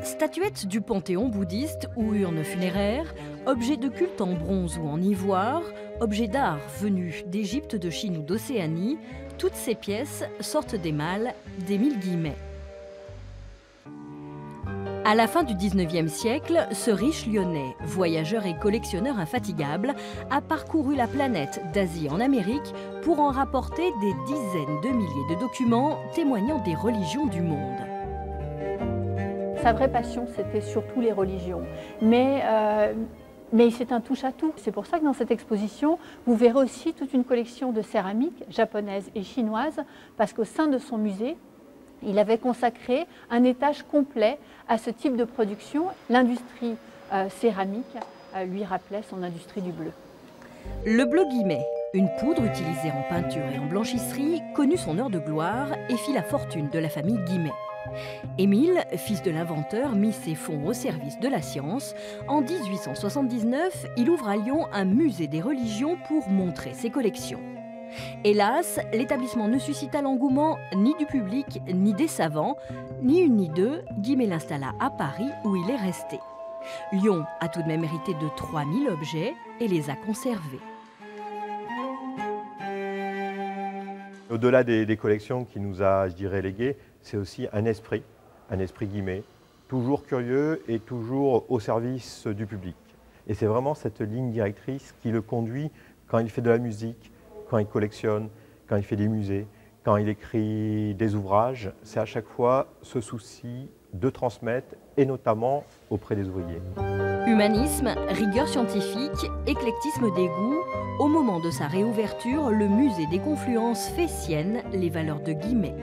Statuettes du panthéon bouddhiste ou urnes funéraires, objets de culte en bronze ou en ivoire, objets d'art venus d'Égypte, de Chine ou d'Océanie, toutes ces pièces sortent des malles d'Émile Guimet. À la fin du 19e siècle, ce riche Lyonnais, voyageur et collectionneur infatigable, a parcouru la planète d'Asie en Amérique pour en rapporter des dizaines de milliers de documents témoignant des religions du monde. Sa vraie passion, c'était surtout les religions. Mais c'est un touche-à-tout. C'est pour ça que dans cette exposition, vous verrez aussi toute une collection de céramiques japonaises et chinoises, parce qu'au sein de son musée, il avait consacré un étage complet à ce type de production. L'industrie céramique lui rappelait son industrie du bleu. Le bleu Guimet, une poudre utilisée en peinture et en blanchisserie, connut son heure de gloire et fit la fortune de la famille Guimet. Émile, fils de l'inventeur, mit ses fonds au service de la science. En 1879, il ouvre à Lyon un musée des religions pour montrer ses collections. Hélas, l'établissement ne suscita l'engouement ni du public ni des savants. Ni une ni deux, Guimet l'installa à Paris où il est resté. Lyon a tout de même hérité de 3000 objets et les a conservés. Au-delà des collections qu'il nous a, je dirais, léguées, c'est aussi un esprit Guimet, toujours curieux et toujours au service du public. Et c'est vraiment cette ligne directrice qui le conduit quand il fait de la musique, quand il collectionne, quand il fait des musées, quand il écrit des ouvrages. C'est à chaque fois ce souci de transmettre, et notamment auprès des ouvriers. Humanisme, rigueur scientifique, éclectisme des goûts. Au moment de sa réouverture, le musée des confluences fait sienne les valeurs de Guimet.